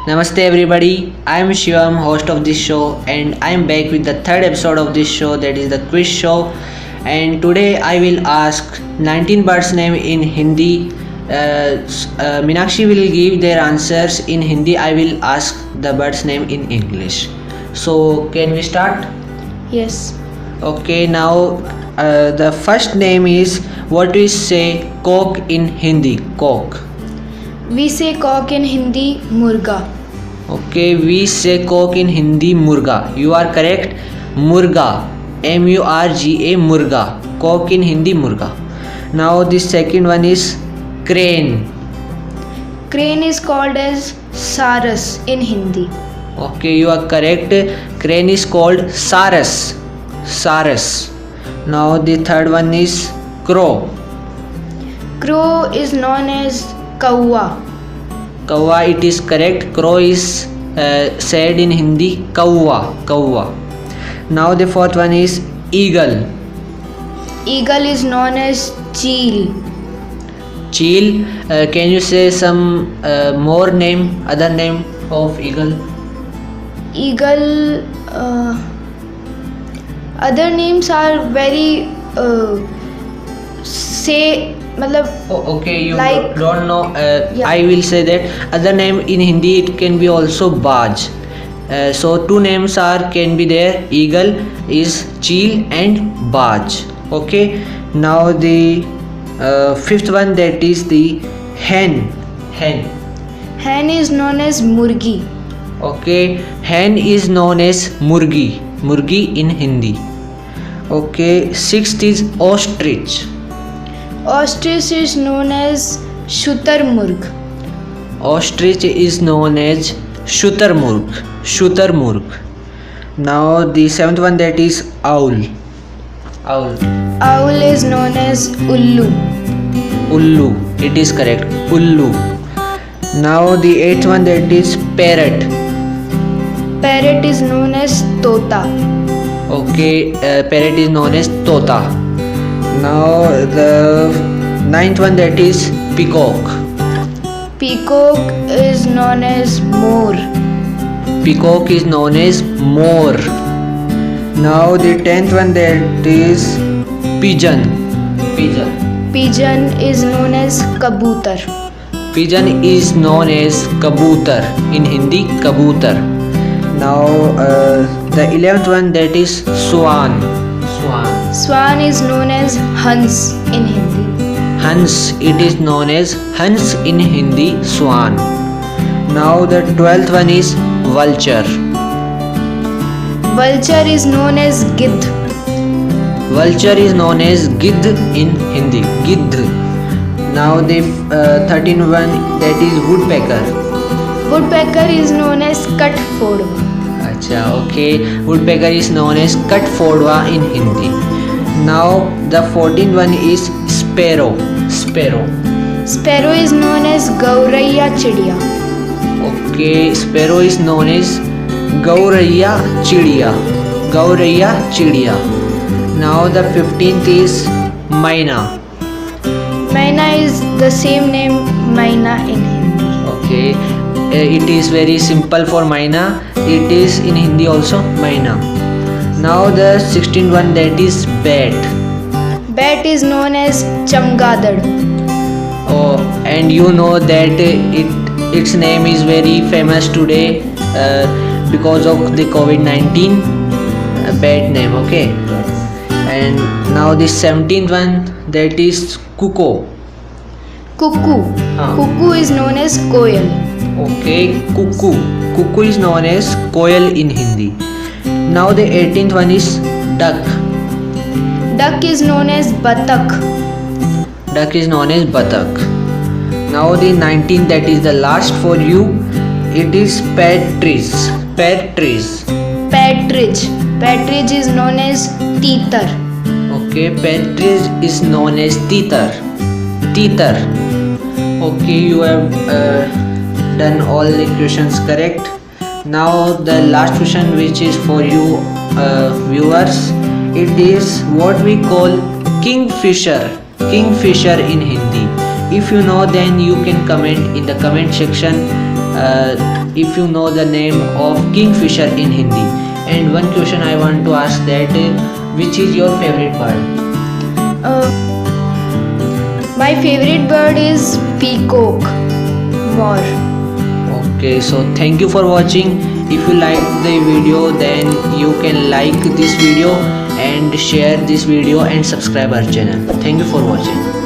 Namaste everybody, I am Shivam, host of this show, and I am back with the third episode of this show, that is the quiz show. And today I will ask 19 birds' name in Hindi. Minakshi will give their answers in Hindi. I will ask the bird's name in English. So can we start? Yes. Okay, now the first name is, what we say cock in Hindi? Cock. We say cock in Hindi, murga. Okay, we say cock in Hindi, murga. You are correct. Murga. M-U-R-G-A, murga. Cock in Hindi, murga. Now the second one is crane. Crane is called as saras in Hindi. Okay, you are correct. Crane is called saras. Saras. Now the third one is crow. Crow is known as kawa. Kawa, it is correct. Crow is said in Hindi kawa. Kawa. Now the fourth one is eagle. Eagle is known as cheel. Cheel. Can you say some more name, other name of eagle? Eagle. Other names are very say matlab Okay, you like- don't know. Yeah. I will say that other name in Hindi it can be also Baj. So two names can be there. Eagle is Cheel and Baj. Okay. Now the fifth one, that is the hen. Hen. hen is known as murgi. Okay. Hen is known as Murgi. Murgi in Hindi. Okay. Sixth is ostrich. Ostrich is known as shutarmurg. Ostrich is known as Shutarmurg. Shutarmurg. Now the seventh one, that is owl. Owl. Owl is known as ullu. Ullu. It is correct. Ullu. Now the eighth one, that is parrot. Parrot is known as tota. Okay. Parrot is known as Tota. Now the ninth one, that is peacock. Peacock is known as more. Peacock is known as Moor. Now the tenth one, that is pigeon. Pigeon. Pigeon is known as kabutar. Pigeon is known as kabutar. In Hindi, kabutar. Now the 11th one, that is swan. Swan. Swan is known as hans in Hindi. Hans. It is known as Hans in Hindi, swan. Now the 12th one is vulture. Vulture is known as gidd. Vulture is known as gidd in Hindi. Gidd. Now the 13th one, that is woodpecker. Woodpecker is known as katfodwa. Acha, okay. Woodpecker is known as Katfodwa in Hindi. Now the 14th one is sparrow. Sparrow. Sparrow is known as gauraiya chidiya. Okay, sparrow is known as Gauraiya Chidiya. Gauraiya Chidiya. Now the 15th is Maina. Maina is the same name Maina in Hindi. Okay, it is very simple for Maina. It is in Hindi also Maina. Now the 16th one, that is bat. Bat is known as chamgadad. Oh, and you know that its name is very famous today because of the COVID-19 bad name. Okay. And now the 17th one, that is cuckoo. Cuckoo. Ah. Cuckoo is known as koyal. Okay, cuckoo. Cuckoo is known as koyal in Hindi. Now the 18th one is duck. Duck is known as batak. Duck is known as batak. Now the 19th, that is the last for you. It is partridge. Partridge. Partridge. Partridge is known as teetar. Okay, partridge is known as teetar. Teetar. Okay, you have done all the questions correct. Now the last question, which is for you viewers. It is what we call kingfisher. Kingfisher in Hindi. If you know, then you can comment in the comment section. if you know the name of kingfisher in Hindi. And one question I want to ask that which is your favorite bird? My favorite bird is peacock. More. Okay, so thank you for watching. If you like the video, then you can like this video and share this video and subscribe our channel. Thank you for watching.